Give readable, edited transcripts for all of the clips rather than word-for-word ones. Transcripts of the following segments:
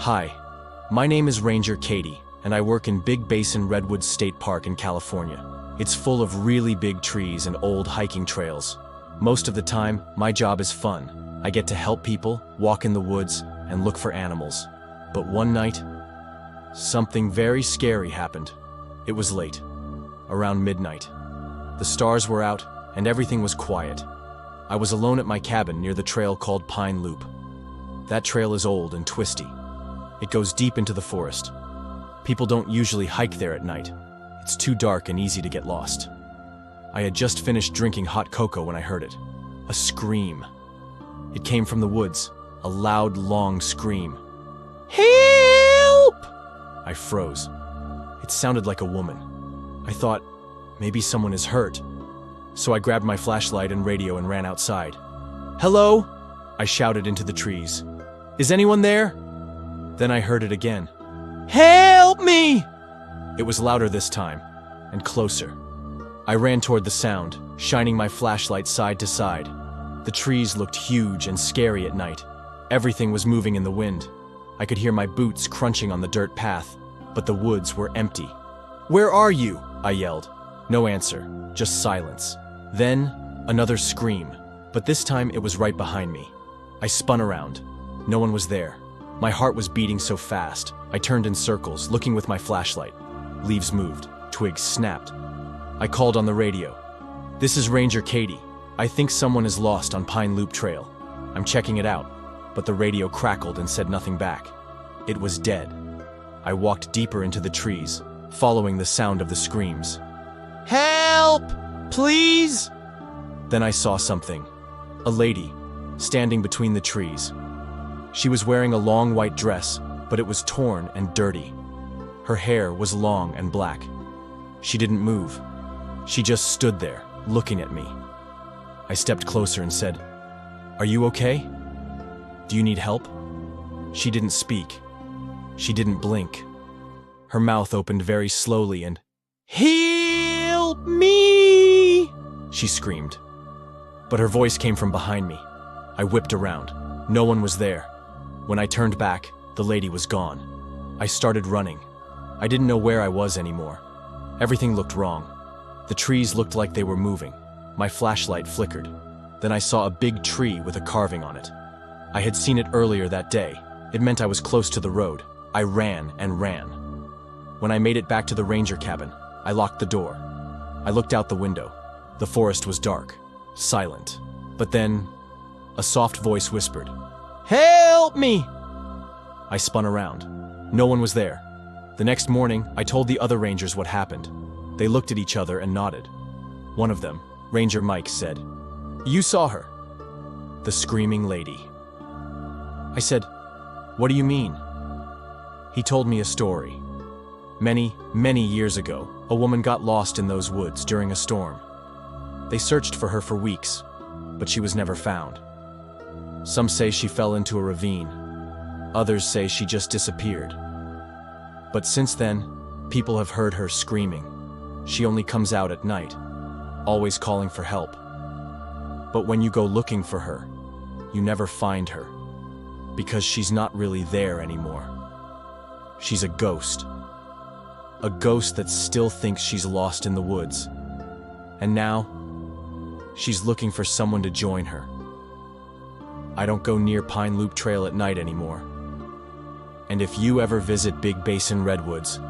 Hi, my name is Ranger Katie, and I work in Big Basin Redwoods State Park in California. It's full of really big trees and old hiking trails. Most of the time, my job is fun. I get to help people, walk in the woods, and look for animals. But one night, something very scary happened. It was late, around midnight. The stars were out, and everything was quiet. I was alone at my cabin near the trail called Pine Loop. That trail is old and twisty. It goes deep into the forest. People don't usually hike there at night. It's too dark and easy to get lost. I had just finished drinking hot cocoa when I heard it. A scream. It came from the woods, a loud, long scream. Help! I froze. It sounded like a woman. I thought, maybe someone is hurt. So I grabbed my flashlight and radio and ran outside. Hello? I shouted into the trees. Is anyone there? Then I heard it again. Help me! It was louder this time, and closer. I ran toward the sound, shining my flashlight side to side. The trees looked huge and scary at night. Everything was moving in the wind. I could hear my boots crunching on the dirt path, but the woods were empty. Where are you? I yelled. No answer, just silence. Then, another scream, but this time it was right behind me. I spun around. No one was there. My heart was beating so fast. I turned in circles, looking with my flashlight. Leaves moved. Twigs snapped. I called on the radio. This is Ranger Katie. I think someone is lost on Pine Loop Trail. I'm checking it out, but the radio crackled and said nothing back. It was dead. I walked deeper into the trees, following the sound of the screams. Help! Please! Then I saw something. A lady, standing between the trees. She was wearing a long white dress, but it was torn and dirty. Her hair was long and black. She didn't move. She just stood there, looking at me. I stepped closer and said, "Are you okay? Do you need help?" She didn't speak. She didn't blink. Her mouth opened very slowly and, "Help me!" she screamed. But her voice came from behind me. I whipped around. No one was there. When I turned back, the lady was gone. I started running. I didn't know where I was anymore. Everything looked wrong. The trees looked like they were moving. My flashlight flickered. Then I saw a big tree with a carving on it. I had seen it earlier that day. It meant I was close to the road. I ran and ran. When I made it back to the ranger cabin, I locked the door. I looked out the window. The forest was dark, silent. But then, a soft voice whispered, "Help me!" I spun around. No one was there. The next morning, I told the other rangers what happened. They looked at each other and nodded. One of them, Ranger Mike, said, "You saw her." The screaming lady. I said, "What do you mean?" He told me a story. Many, many years ago, a woman got lost in those woods during a storm. They searched for her for weeks, but she was never found. Some say she fell into a ravine. Others say she just disappeared. But since then, people have heard her screaming. She only comes out at night, always calling for help. But when you go looking for her, you never find her, because she's not really there anymore. She's a ghost. A ghost that still thinks she's lost in the woods. And now, she's looking for someone to join her. I don't go near Pine Loop Trail at night anymore. And if you ever visit Big Basin Redwoods,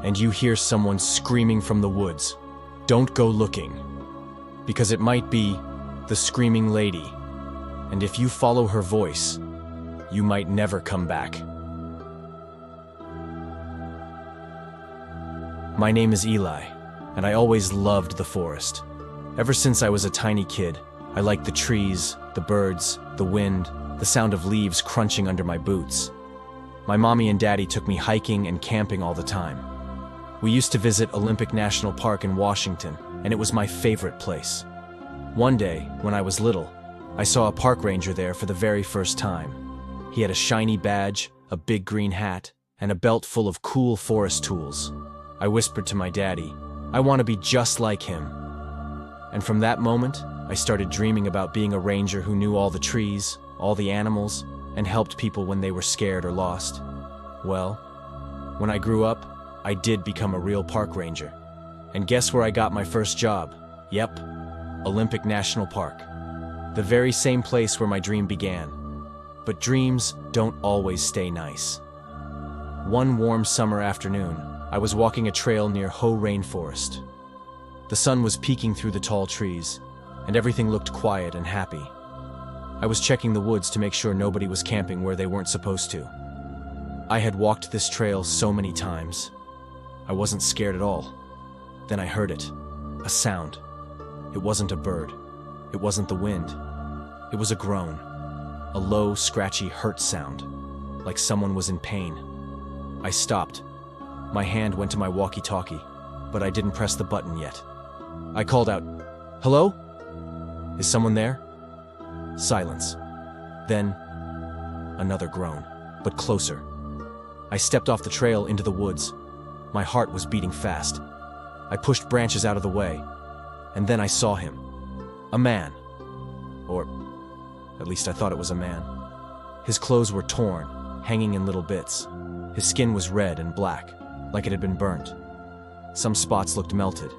and you hear someone screaming from the woods, don't go looking, because it might be the screaming lady, and if you follow her voice, you might never come back. My name is Eli, and I always loved the forest. Ever since I was a tiny kid, I liked the trees, the birds, the wind, the sound of leaves crunching under my boots. My mommy and daddy took me hiking and camping all the time. We used to visit Olympic National Park in Washington, and it was my favorite place. One day, when I was little, I saw a park ranger there for the very first time. He had a shiny badge, a big green hat, and a belt full of cool forest tools. I whispered to my daddy, "I want to be just like him." And from that moment, I started dreaming about being a ranger who knew all the trees, all the animals, and helped people when they were scared or lost. Well, when I grew up, I did become a real park ranger. And guess where I got my first job? Yep, Olympic National Park. The very same place where my dream began. But dreams don't always stay nice. One warm summer afternoon, I was walking a trail near Ho Rainforest. The sun was peeking through the tall trees, and everything looked quiet and happy. I was checking the woods to make sure nobody was camping where they weren't supposed to. I had walked this trail so many times. I wasn't scared at all. Then I heard it. A sound. It wasn't a bird. It wasn't the wind. It was a groan. A low, scratchy hurt sound, like someone was in pain. I stopped. My hand went to my walkie-talkie, but I didn't press the button yet. I called out, "Hello? Is someone there?" Silence. Then, another groan, but closer. I stepped off the trail into the woods. My heart was beating fast. I pushed branches out of the way, and then I saw him. A man. Or, at least I thought it was a man. His clothes were torn, hanging in little bits. His skin was red and black, like it had been burnt. Some spots looked melted.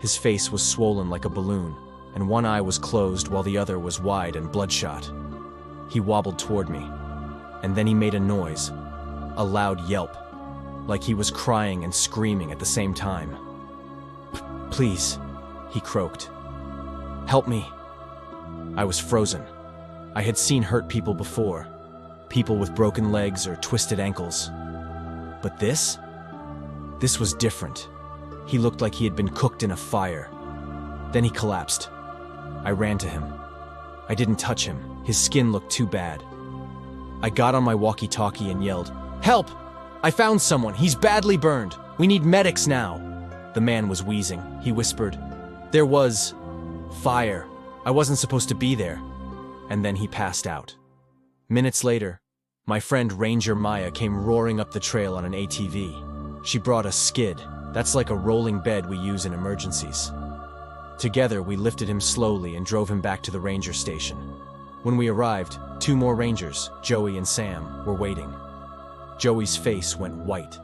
His face was swollen like a balloon, and one eye was closed while the other was wide and bloodshot. He wobbled toward me, and then he made a noise, a loud yelp, like he was crying and screaming at the same time. "Please," he croaked. "Help me." I was frozen. I had seen hurt people before, people with broken legs or twisted ankles. But this? This was different. He looked like he had been cooked in a fire. Then he collapsed. I ran to him. I didn't touch him. His skin looked too bad. I got on my walkie-talkie and yelled, "Help! I found someone. He's badly burned. We need medics now." The man was wheezing. He whispered, "There was fire. I wasn't supposed to be there." And then he passed out. Minutes later, my friend Ranger Maya came roaring up the trail on an ATV. She brought a skid. That's like a rolling bed we use in emergencies. Together, we lifted him slowly and drove him back to the ranger station. When we arrived, 2 more rangers, Joey and Sam, were waiting. Joey's face went white.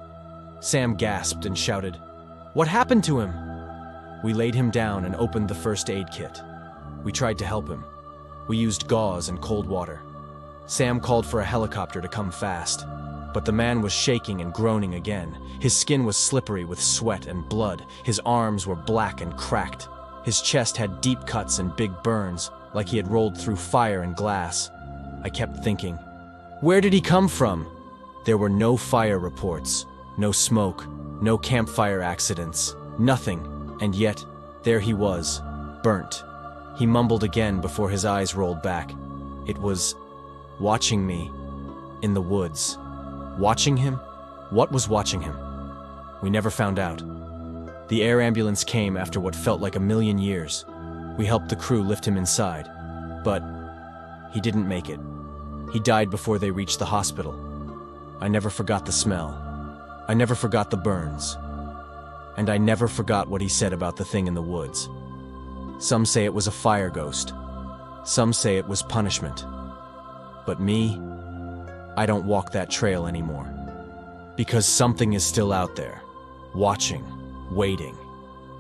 Sam gasped and shouted, "What happened to him?" We laid him down and opened the first aid kit. We tried to help him. We used gauze and cold water. Sam called for a helicopter to come fast, but the man was shaking and groaning again. His skin was slippery with sweat and blood. His arms were black and cracked. His chest had deep cuts and big burns, like he had rolled through fire and glass. I kept thinking, where did he come from? There were no fire reports, no smoke, no campfire accidents, nothing, and yet, there he was, burnt. He mumbled again before his eyes rolled back. It was watching me in the woods. Watching him? What was watching him? We never found out. The air ambulance came after what felt like a million years. We helped the crew lift him inside, but he didn't make it. He died before they reached the hospital. I never forgot the smell. I never forgot the burns. And I never forgot what he said about the thing in the woods. Some say it was a fire ghost. Some say it was punishment. But me, I don't walk that trail anymore. Because something is still out there, watching, waiting.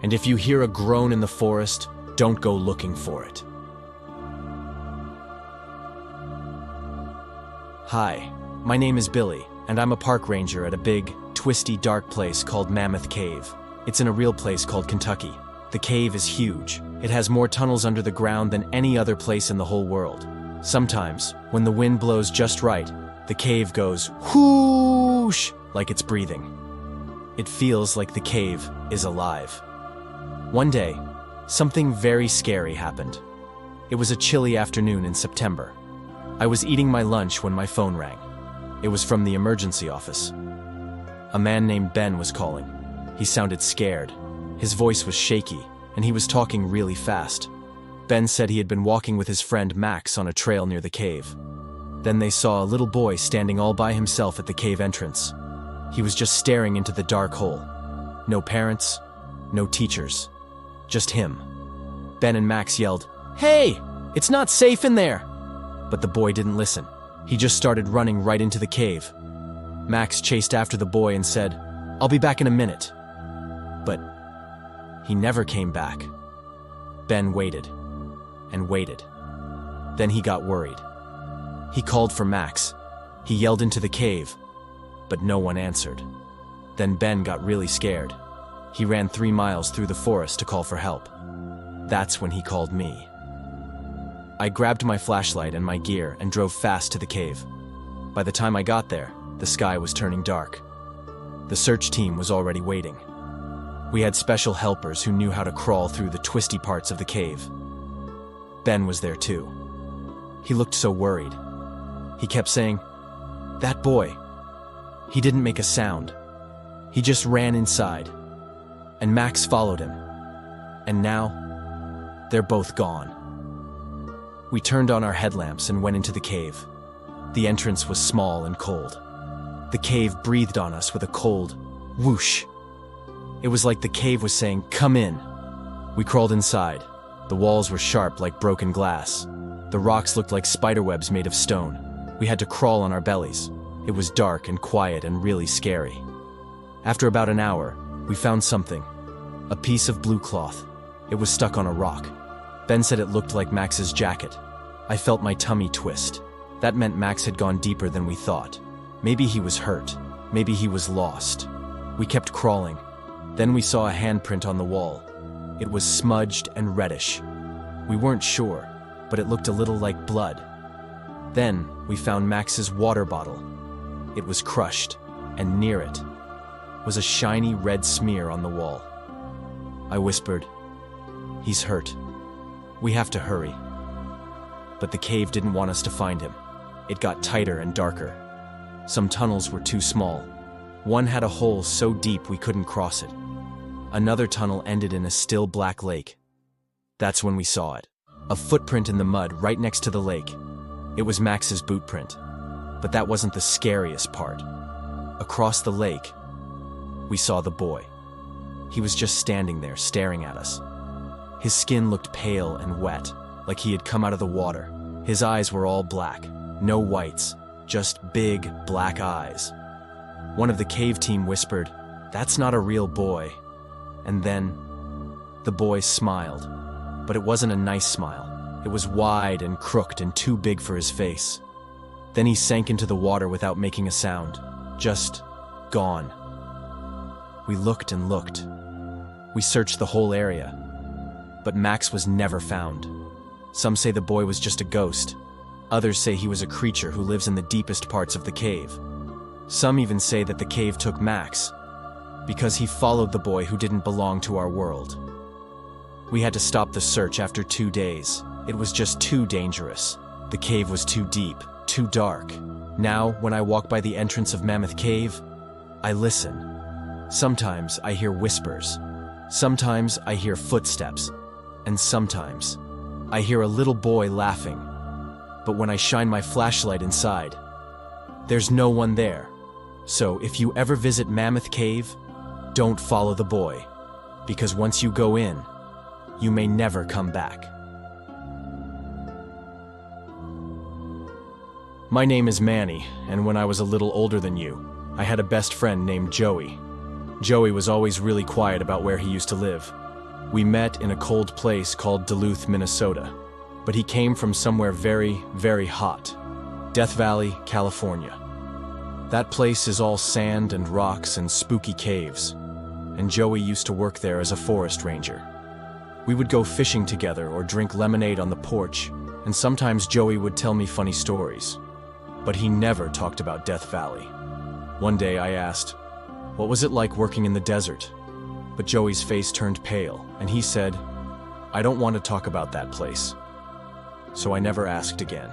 And if you hear a groan in the forest, don't go looking for it. Hi, my name is Billy, and I'm a park ranger at a big, twisty, dark place called Mammoth Cave. It's in a real place called Kentucky. The cave is huge. It has more tunnels under the ground than any other place in the whole world. Sometimes, when the wind blows just right, the cave goes whoosh, like it's breathing. It feels like the cave is alive. One day, something very scary happened. It was a chilly afternoon in September. I was eating my lunch when my phone rang. It was from the emergency office. A man named Ben was calling. He sounded scared. His voice was shaky, and he was talking really fast. Ben said he had been walking with his friend Max on a trail near the cave. Then they saw a little boy standing all by himself at the cave entrance. He was just staring into the dark hole. No parents, no teachers, just him. Ben and Max yelled, "Hey, it's not safe in there!" But the boy didn't listen. He just started running right into the cave. Max chased after the boy and said, "I'll be back in a minute." But he never came back. Ben waited and waited. Then he got worried. He called for Max. He yelled into the cave, but no one answered. Then Ben got really scared. He ran 3 miles through the forest to call for help. That's when he called me. I grabbed my flashlight and my gear and drove fast to the cave. By the time I got there, the sky was turning dark. The search team was already waiting. We had special helpers who knew how to crawl through the twisty parts of the cave. Ben was there too. He looked so worried. He kept saying, "That boy. He didn't make a sound. He just ran inside." And Max followed him. And now, they're both gone. We turned on our headlamps and went into the cave. The entrance was small and cold. The cave breathed on us with a cold whoosh. It was like the cave was saying, "Come in." We crawled inside. The walls were sharp like broken glass. The rocks looked like spiderwebs made of stone. We had to crawl on our bellies. It was dark and quiet and really scary. After about an hour, we found something. A piece of blue cloth. It was stuck on a rock. Ben said it looked like Max's jacket. I felt my tummy twist. That meant Max had gone deeper than we thought. Maybe he was hurt. Maybe he was lost. We kept crawling. Then we saw a handprint on the wall. It was smudged and reddish. We weren't sure, but it looked a little like blood. Then we found Max's water bottle. It was crushed, and near it was a shiny red smear on the wall. I whispered, "He's hurt. We have to hurry." But the cave didn't want us to find him. It got tighter and darker. Some tunnels were too small. One had a hole so deep we couldn't cross it. Another tunnel ended in a still black lake. That's when we saw it. A footprint in the mud right next to the lake. It was Max's boot print. But that wasn't the scariest part. Across the lake, we saw the boy. He was just standing there, staring at us. His skin looked pale and wet, like he had come out of the water. His eyes were all black, no whites, just big, black eyes. One of the cave team whispered, "That's not a real boy." And then, the boy smiled. But it wasn't a nice smile. It was wide and crooked and too big for his face. Then he sank into the water without making a sound. Just gone. We looked and looked. We searched the whole area. But Max was never found. Some say the boy was just a ghost. Others say he was a creature who lives in the deepest parts of the cave. Some even say that the cave took Max because he followed the boy who didn't belong to our world. We had to stop the search after 2 days. It was just too dangerous. The cave was too deep, too dark. Now, when I walk by the entrance of Mammoth Cave, I listen. Sometimes I hear whispers. Sometimes I hear footsteps. And sometimes I hear a little boy laughing. But when I shine my flashlight inside, there's no one there. So if you ever visit Mammoth Cave, don't follow the boy, because once you go in, you may never come back. My name is Manny, and when I was a little older than you, I had a best friend named Joey. Joey was always really quiet about where he used to live. We met in a cold place called Duluth, Minnesota, but he came from somewhere very, very hot. Death Valley, California. That place is all sand and rocks and spooky caves, and Joey used to work there as a forest ranger. We would go fishing together or drink lemonade on the porch, and sometimes Joey would tell me funny stories. But he never talked about Death Valley. One day I asked, "What was it like working in the desert?" But Joey's face turned pale, and he said, "I don't want to talk about that place." So I never asked again.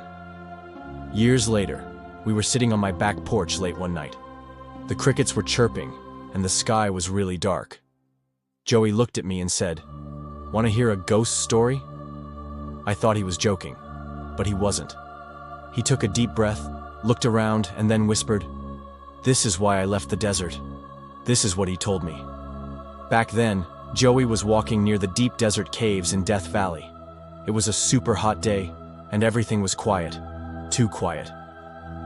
Years later, we were sitting on my back porch late one night. The crickets were chirping, and the sky was really dark. Joey looked at me and said, "Want to hear a ghost story?" I thought he was joking, but he wasn't. He took a deep breath, looked around, and then whispered, "This is why I left the desert." This is what he told me. Back then, Joey was walking near the deep desert caves in Death Valley. It was a super hot day, and everything was quiet. Too quiet.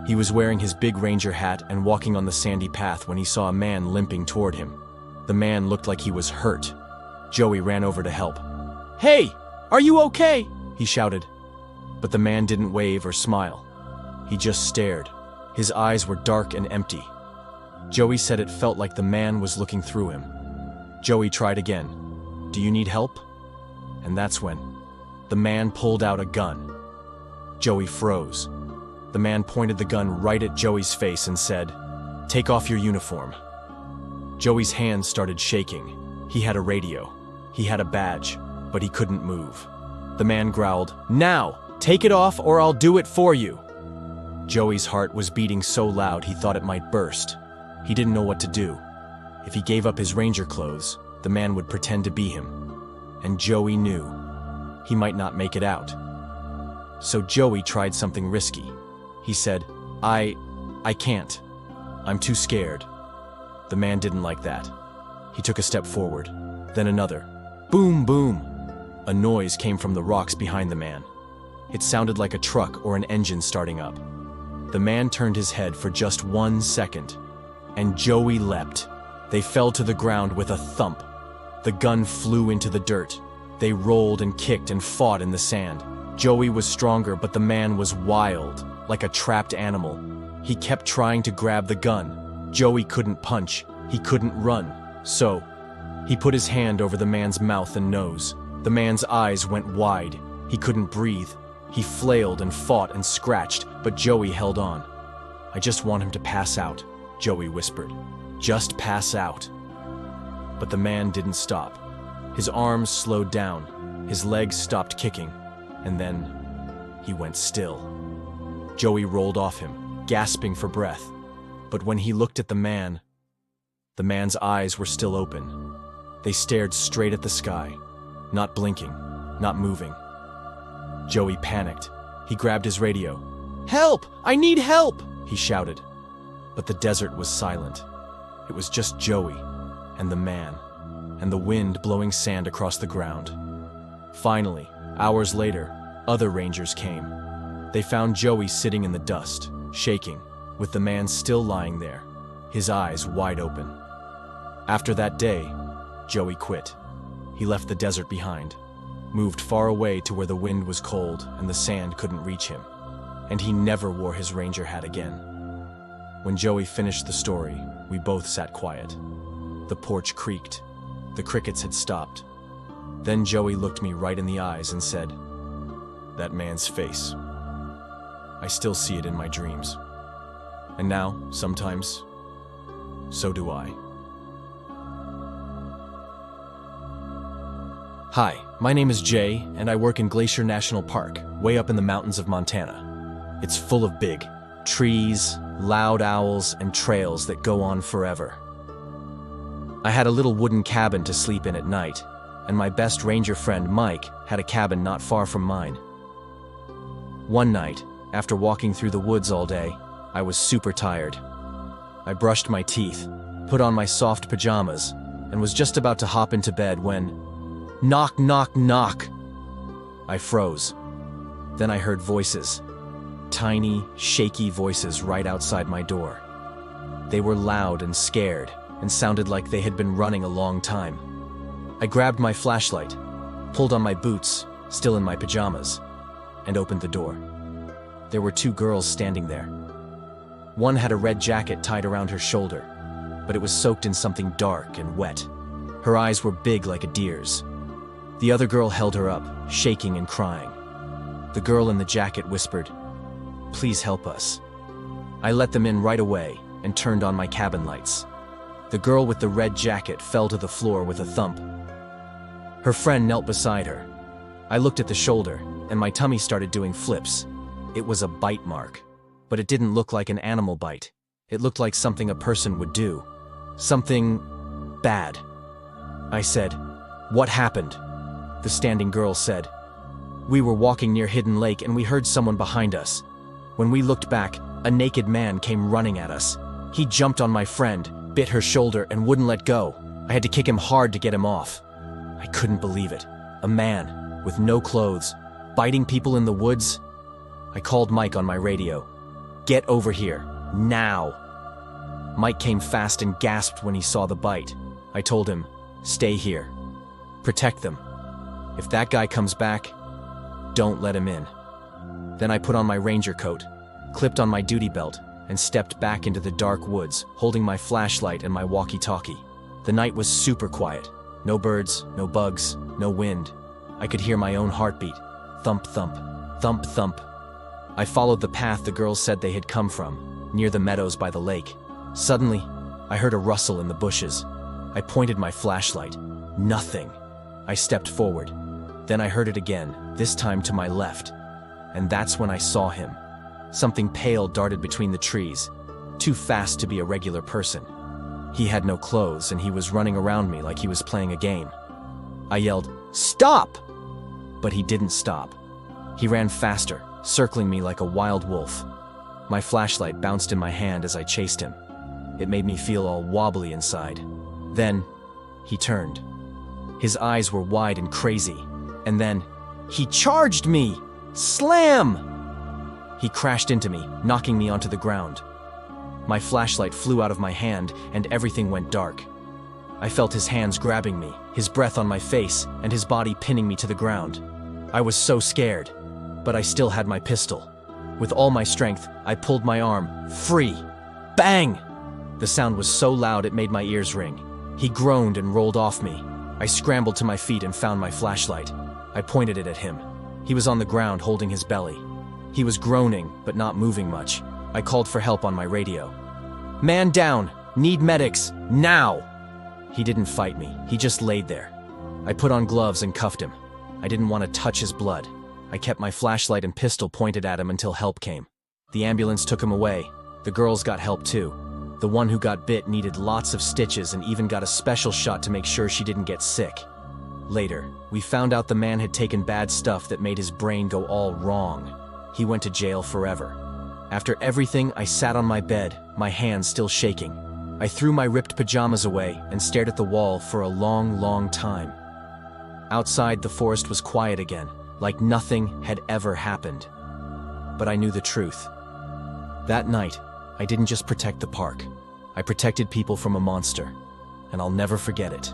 He was wearing his big ranger hat and walking on the sandy path when he saw a man limping toward him. The man looked like he was hurt. Joey ran over to help. "Hey, are you okay?" he shouted. But the man didn't wave or smile. He just stared. His eyes were dark and empty. Joey said it felt like the man was looking through him. Joey tried again. "Do you need help?" And that's when the man pulled out a gun. Joey froze. The man pointed the gun right at Joey's face and said, "Take off your uniform." Joey's hands started shaking. He had a radio. He had a badge, but he couldn't move. The man growled, "Now, take it off or I'll do it for you." Joey's heart was beating so loud he thought it might burst. He didn't know what to do. If he gave up his ranger clothes, the man would pretend to be him. And Joey knew he might not make it out. So Joey tried something risky. He said, I can't. I'm too scared." The man didn't like that. He took a step forward, then another. Boom, boom. A noise came from the rocks behind the man. It sounded like a truck or an engine starting up. The man turned his head for just 1 second, and Joey leapt. They fell to the ground with a thump. The gun flew into the dirt. They rolled and kicked and fought in the sand. Joey was stronger, but the man was wild, like a trapped animal. He kept trying to grab the gun. Joey couldn't punch. He couldn't run. So, he put his hand over the man's mouth and nose. The man's eyes went wide. He couldn't breathe. He flailed and fought and scratched, but Joey held on. "I just want him to pass out," Joey whispered. "Just pass out." But the man didn't stop. His arms slowed down. His legs stopped kicking. And then, he went still. Joey rolled off him, gasping for breath. But when he looked at the man's eyes were still open. They stared straight at the sky, not blinking, not moving. Joey panicked. He grabbed his radio. "Help! I need help!" he shouted. But the desert was silent. It was just Joey and the man, and the wind blowing sand across the ground. Finally, hours later, other rangers came. They found Joey sitting in the dust, shaking, with the man still lying there, his eyes wide open. After that day, Joey quit. He left the desert behind, moved far away to where the wind was cold and the sand couldn't reach him, and he never wore his ranger hat again. When Joey finished the story, we both sat quiet. The porch creaked. The crickets had stopped. Then Joey looked me right in the eyes and said, "That man's face. I still see it in my dreams. And now, sometimes, so do I." Hi, my name is Jay, and I work in Glacier National Park, way up in the mountains of Montana. It's full of big trees, loud owls, and trails that go on forever. I had a little wooden cabin to sleep in at night, and my best ranger friend Mike had a cabin not far from mine. One night, after walking through the woods all day, I was super tired. I brushed my teeth, put on my soft pajamas, and was just about to hop into bed when, knock, knock, knock. I froze. Then I heard voices. Tiny, shaky voices right outside my door. They were loud and scared, and sounded like they had been running a long time. I grabbed my flashlight, pulled on my boots, still in my pajamas, and opened the door. There were 2 girls standing there. One had a red jacket tied around her shoulder, but it was soaked in something dark and wet. Her eyes were big like a deer's. The other girl held her up, shaking and crying. The girl in the jacket whispered, "Please help us." I let them in right away and turned on my cabin lights. The girl with the red jacket fell to the floor with a thump. Her friend knelt beside her. I looked at the shoulder, and my tummy started doing flips. It was a bite mark, but it didn't look like an animal bite. It looked like something a person would do. Something bad. I said, "What happened?" The standing girl said, "We were walking near Hidden Lake and we heard someone behind us. When we looked back, a naked man came running at us. He jumped on my friend, bit her shoulder, and wouldn't let go. I had to kick him hard to get him off." I couldn't believe it. A man, with no clothes, biting people in the woods. I called Mike on my radio. Get over here, now. Mike came fast and gasped when he saw the bite. I told him, stay here. Protect them. If that guy comes back, don't let him in. Then I put on my ranger coat, clipped on my duty belt, and stepped back into the dark woods, holding my flashlight and my walkie-talkie. The night was super quiet. No birds, no bugs, no wind. I could hear my own heartbeat. Thump, thump, thump, thump. I followed the path the girls said they had come from, near the meadows by the lake. Suddenly, I heard a rustle in the bushes. I pointed my flashlight. Nothing. I stepped forward. Then I heard it again, this time to my left. And that's when I saw him. Something pale darted between the trees, too fast to be a regular person. He had no clothes, and he was running around me like he was playing a game. I yelled, "Stop!" But he didn't stop. He ran faster, circling me like a wild wolf. My flashlight bounced in my hand as I chased him. It made me feel all wobbly inside. Then, he turned. His eyes were wide and crazy. And then, he charged me! Slam! He crashed into me, knocking me onto the ground. My flashlight flew out of my hand, and everything went dark. I felt his hands grabbing me, his breath on my face, and his body pinning me to the ground. I was so scared, but I still had my pistol. With all my strength, I pulled my arm, free. Bang! The sound was so loud it made my ears ring. He groaned and rolled off me. I scrambled to my feet and found my flashlight. I pointed it at him. He was on the ground holding his belly. He was groaning, but not moving much. I called for help on my radio. "Man down! Need medics! Now!" He didn't fight me. He just laid there. I put on gloves and cuffed him. I didn't want to touch his blood. I kept my flashlight and pistol pointed at him until help came. The ambulance took him away. The girls got help too. The one who got bit needed lots of stitches and even got a special shot to make sure she didn't get sick. Later, we found out the man had taken bad stuff that made his brain go all wrong. He went to jail forever. After everything, I sat on my bed, my hands still shaking. I threw my ripped pajamas away and stared at the wall for a long, long time. Outside, the forest was quiet again, like nothing had ever happened. But I knew the truth. That night, I didn't just protect the park. I protected people from a monster, and I'll never forget it.